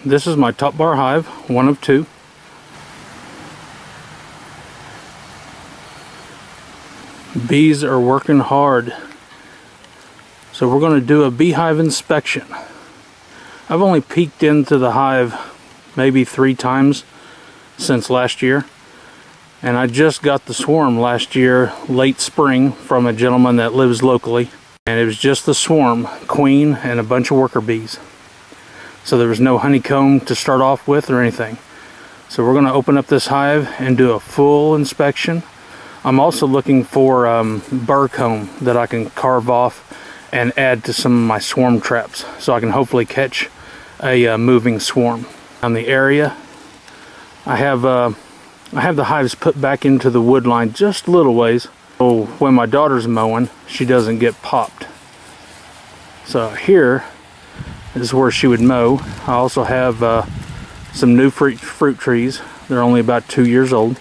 this is my top bar hive, one of two. Bees are working hard. So we're going to do a beehive inspection. I've only peeked into the hive maybe 3 times since last year. And I just got the swarm last year, late spring, from a gentleman that lives locally. And it was just the swarm, queen and a bunch of worker bees. So there was no honeycomb to start off with or anything. So we're going to open up this hive and do a full inspection. I'm also looking for burr comb that I can carve off and add to some of my swarm traps, so I can hopefully catch a moving swarm. On the area, I have the hives put back into the wood line just a little ways, so when my daughter's mowing, she doesn't get popped. So here is where she would mow. I also have some new fruit trees. They're only about 2 years old.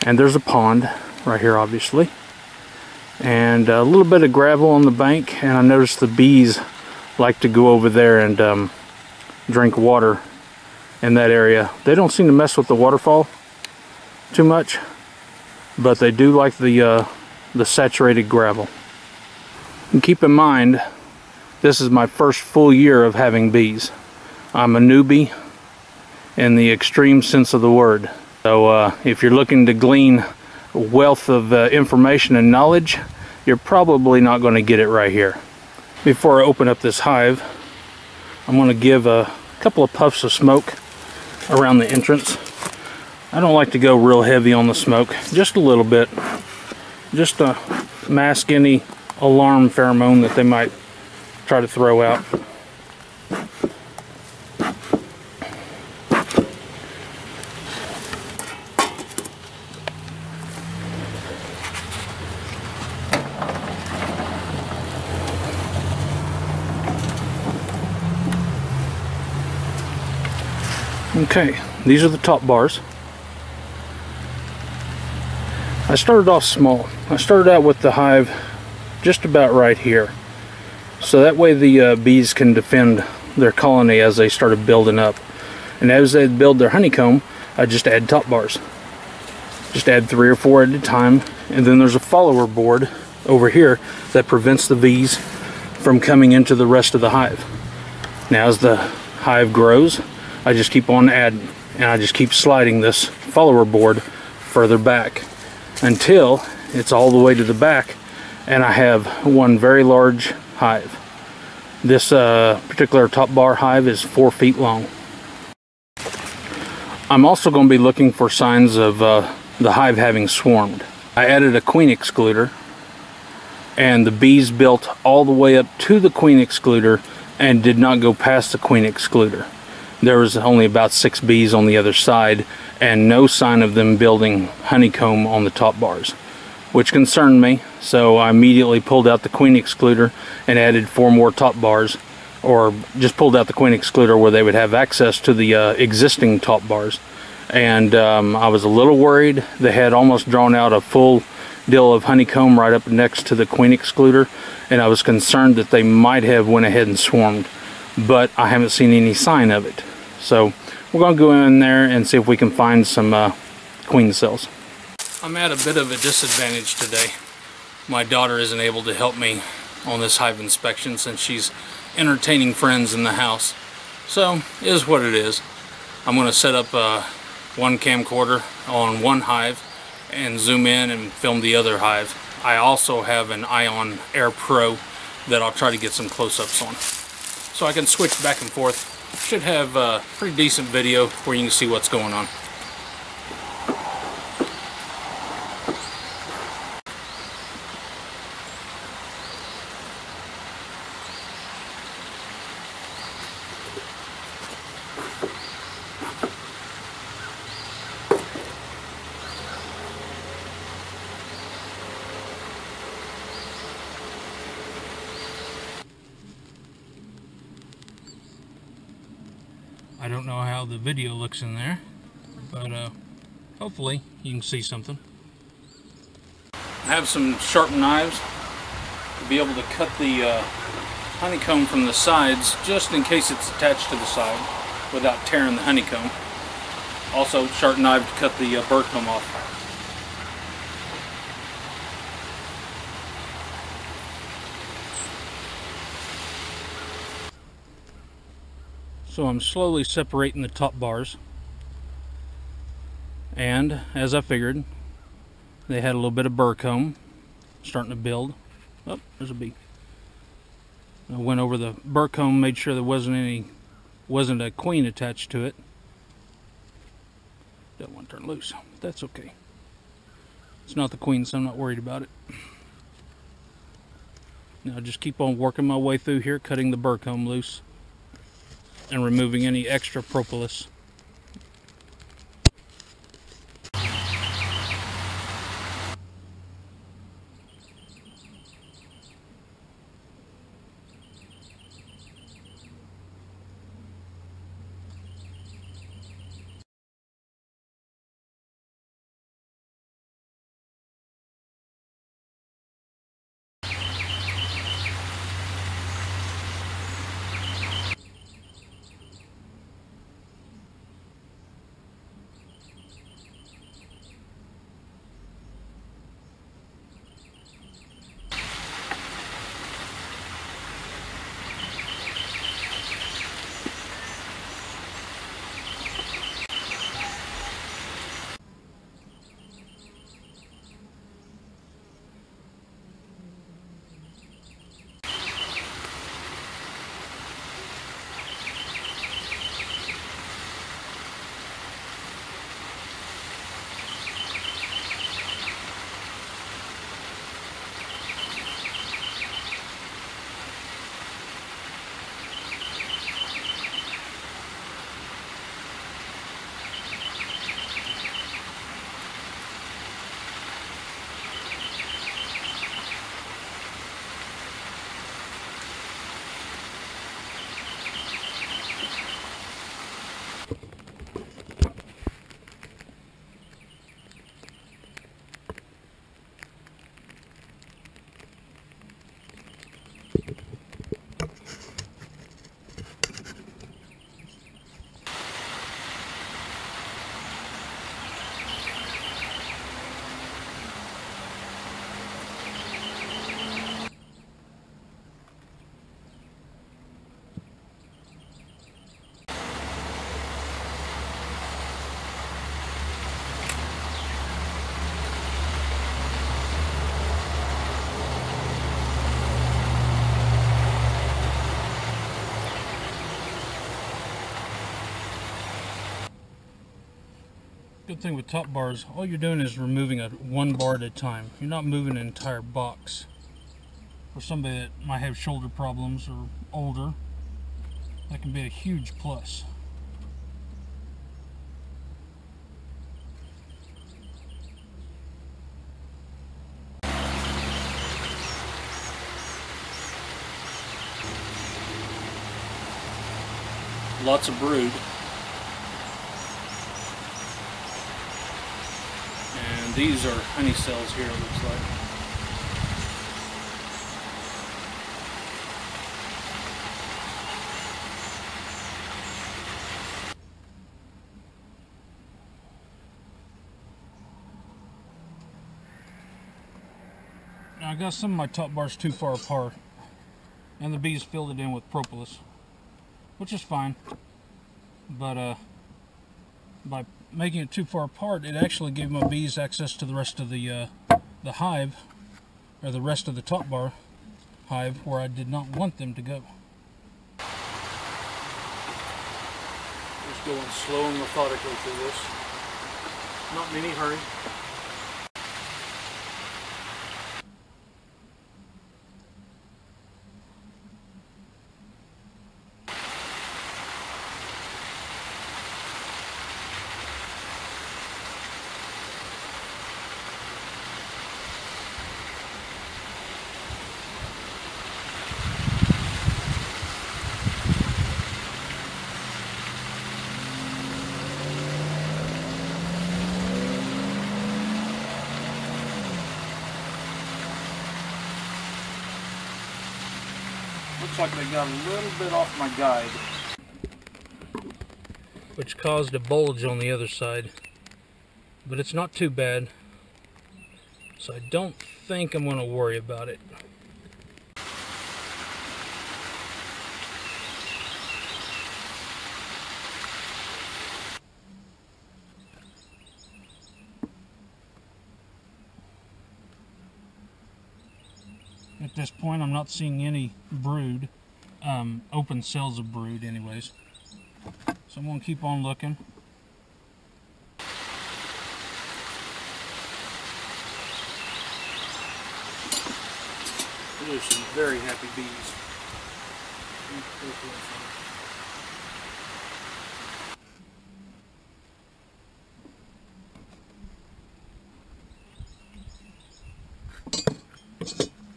And there's a pond right here, obviously. And a little bit of gravel on the bank, and I noticed the bees like to go over there and drink water in that area. They don't seem to mess with the waterfall too much, but they do like the saturated gravel. And keep in mind, this is my first full year of having bees. I'm a newbie in the extreme sense of the word. So if you're looking to glean a wealth of information and knowledge, you're probably not going to get it right here. Before I open up this hive, I'm going to give a couple of puffs of smoke around the entrance. I don't like to go real heavy on the smoke, just a little bit, just to mask any alarm pheromone that they might try to throw out. Okay, these are the top bars. I started off small. I started out with the hive just about right here. So that way the bees can defend their colony as they started building up. And as they build their honeycomb, I just add top bars. Just add 3 or 4 at a time. And then there's a follower board over here that prevents the bees from coming into the rest of the hive. Now as the hive grows, I just keep on adding, and I just keep sliding this follower board further back until it's all the way to the back and I have one very large hive. This particular top bar hive is 4 feet long. I'm also going to be looking for signs of the hive having swarmed. I added a queen excluder, and the bees built all the way up to the queen excluder and did not go past the queen excluder. There was only about 6 bees on the other side and no sign of them building honeycomb on the top bars, which concerned me. So I immediately pulled out the queen excluder and added 4 more top bars, or just pulled out the queen excluder where they would have access to the existing top bars. And I was a little worried. They had almost drawn out a full deal of honeycomb right up next to the queen excluder, and I was concerned that they might have went ahead and swarmed, but I haven't seen any sign of it. So we're going to go in there and see if we can find some queen cells. I'm at a bit of a disadvantage today. My daughter isn't able to help me on this hive inspection since she's entertaining friends in the house. So it is what it is. I'm going to set up one camcorder on one hive and zoom in and film the other hive. I also have an Ion Air Pro that I'll try to get some close-ups on. So I can switch back and forth. Should have a pretty decent video where you can see what's going on. I don't know how the video looks in there, but hopefully you can see something. I have some sharp knives to be able to cut the honeycomb from the sides just in case it's attached to the side without tearing the honeycomb. Also, sharp knife to cut the burr comb off. So I'm slowly separating the top bars, and as I figured, they had a little bit of burr comb starting to build. Oh, there's a bee. I went over the burr comb, made sure there wasn't a queen attached to it. Don't want to turn loose. That's okay. It's not the queen, so I'm not worried about it. Now just keep on working my way through here, cutting the burr comb loose and removing any extra propolis. Good thing with top bars, all you're doing is removing one bar at a time. You're not moving an entire box. For somebody that might have shoulder problems or older, that can be a huge plus. Lots of brood. And these are honey cells here, it looks like. Now I got some of my top bars too far apart, and the bees filled it in with propolis, which is fine. But by making it too far apart, it actually gave my bees access to the rest of the hive, or the rest of the top bar hive, where I did not want them to go. Just going slow and methodically through this. Not in any hurry. Looks like they got a little bit off my guide, which caused a bulge on the other side, but it's not too bad, so I don't think I'm going to worry about it. At this point, I'm not seeing any brood, open cells of brood anyways. So I'm going to keep on looking. There's some very happy bees.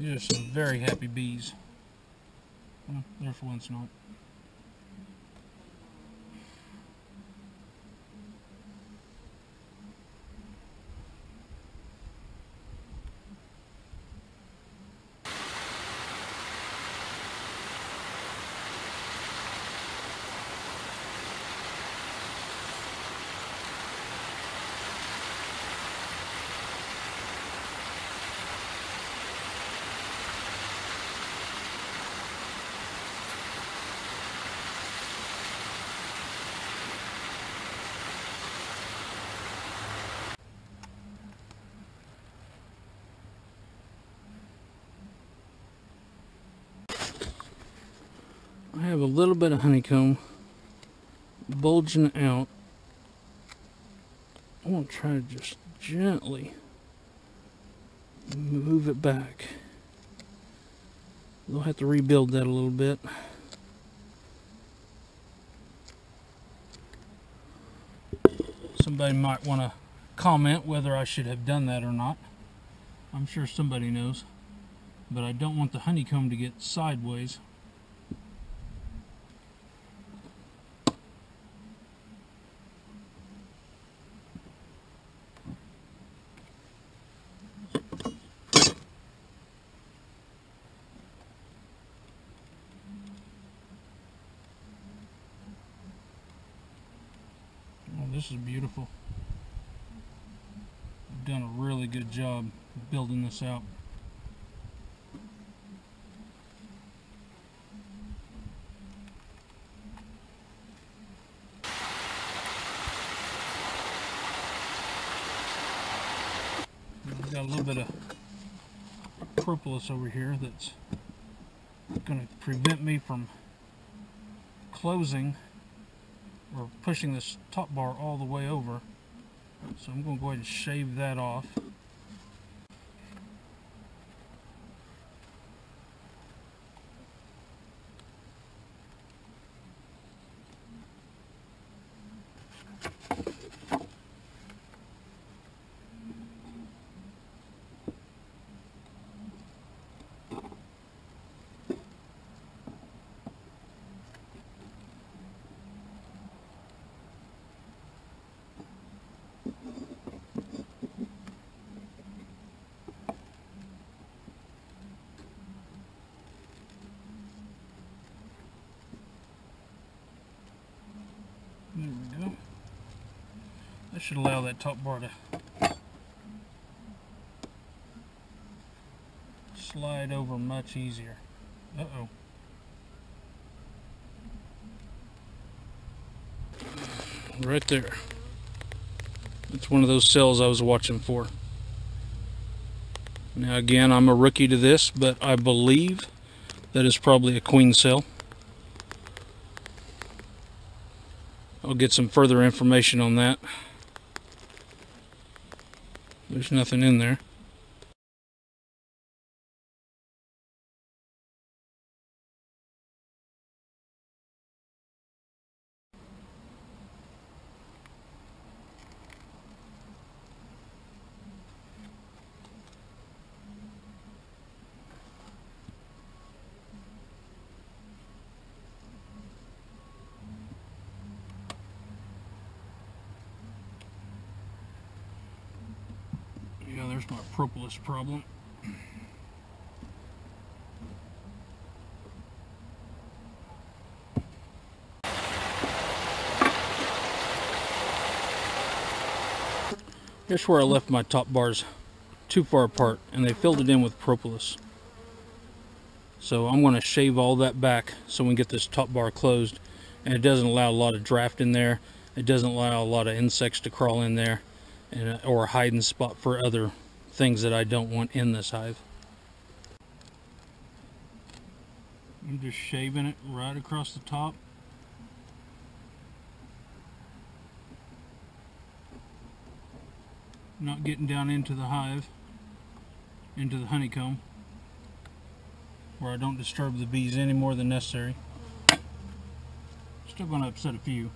There's some very happy bees. Well, there for once not. I have a little bit of honeycomb bulging out. I'm going to try to just gently move it back. We'll have to rebuild that a little bit. Somebody might want to comment whether I should have done that or not. I'm sure somebody knows. But I don't want the honeycomb to get sideways. This is beautiful. I've done a really good job building this out. I've got a little bit of propolis over here that's going to prevent me from closing or pushing this top bar all the way over. So I'm going to go ahead and shave that off. There we go. That should allow that top bar to slide over much easier. Uh-oh. Right there. It's one of those cells I was watching for. Now again, I'm a rookie to this, but I believe that is probably a queen cell. I'll get some further information on that. There's nothing in there. Yeah, there's my propolis problem. Here's where I left my top bars too far apart, and they filled it in with propolis. So I'm going to shave all that back so we can get this top bar closed, and it doesn't allow a lot of draft in there. It doesn't allow a lot of insects to crawl in there, and, or a hiding spot for other things that I don't want in this hive. I'm just shaving it right across the top. Not getting down into the hive, into the honeycomb, where I don't disturb the bees any more than necessary. Still going to upset a few.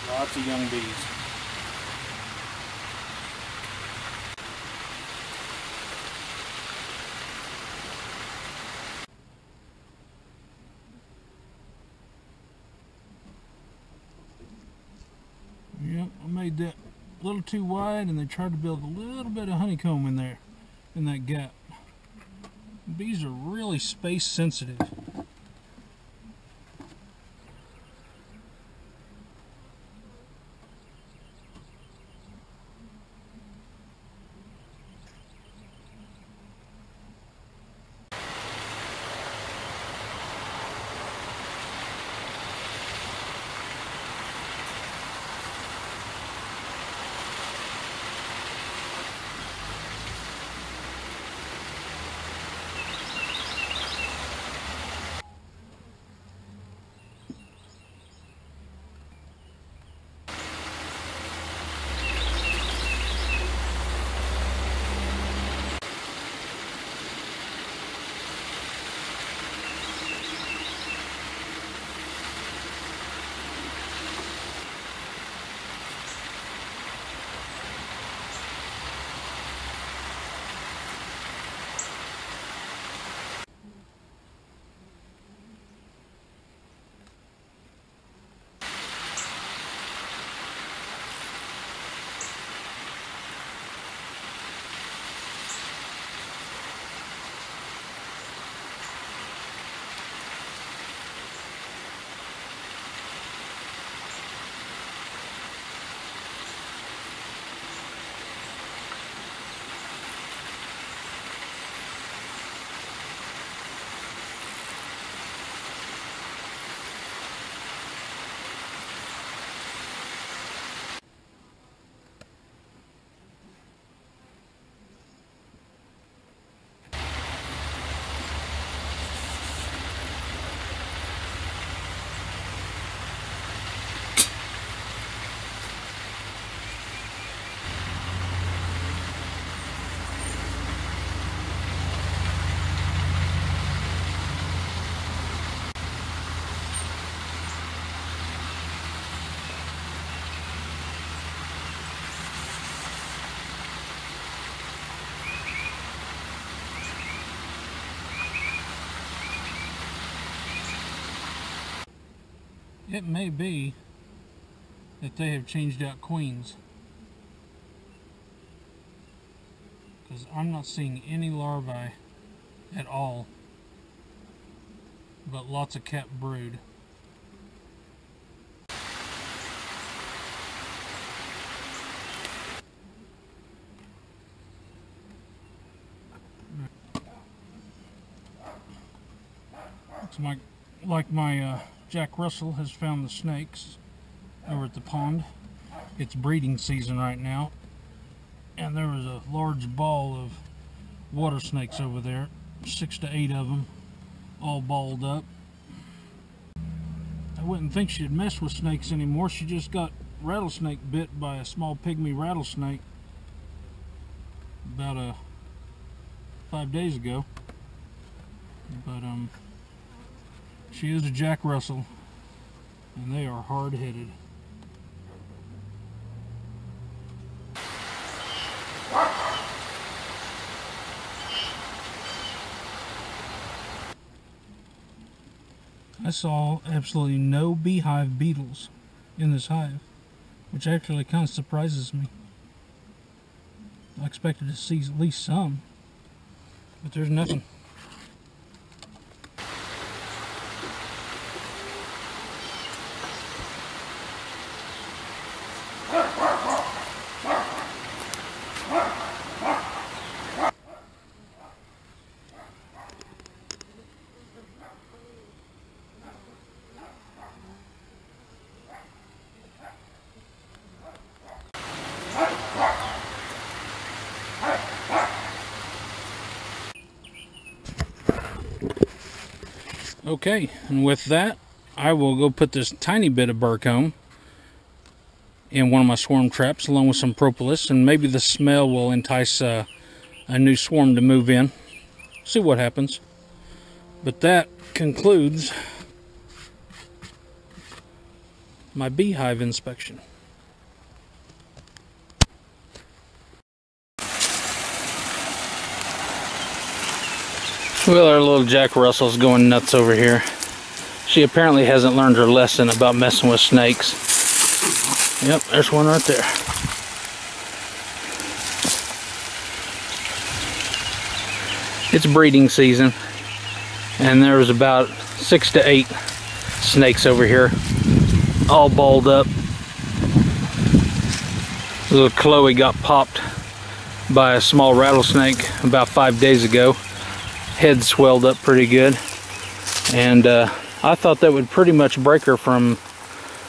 Lots of young bees. Yep, I made that a little too wide, and they tried to build a little bit of honeycomb in there, in that gap. Bees are really space sensitive. It may be that they have changed out queens, because I'm not seeing any larvae at all, but lots of capped brood. Looks like my Jack Russell has found the snakes over at the pond. It's breeding season right now, and there was a large ball of water snakes over there, 6 to 8 of them, all balled up. I wouldn't think she'd mess with snakes anymore. She just got rattlesnake bit by a small pygmy rattlesnake about 5 days ago. But she is a Jack Russell, and they are hard-headed. I saw absolutely no beehive beetles in this hive, which actually kind of surprises me. I expected to see at least some, but there's nothing. Okay, and with that, I will go put this tiny bit of burr comb in one of my swarm traps along with some propolis, and maybe the smell will entice a new swarm to move in. See what happens. But that concludes my beehive inspection. Well, our little Jack Russell's going nuts over here. She apparently hasn't learned her lesson about messing with snakes. Yep, there's one right there. It's breeding season, and there was about 6 to 8 snakes over here, all balled up. Little Chloe got popped by a small rattlesnake about 5 days ago. Head swelled up pretty good, and I thought that would pretty much break her from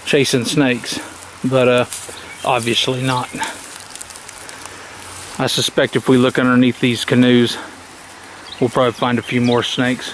chasing snakes, but obviously not. I suspect if we look underneath these canoes, we'll probably find a few more snakes.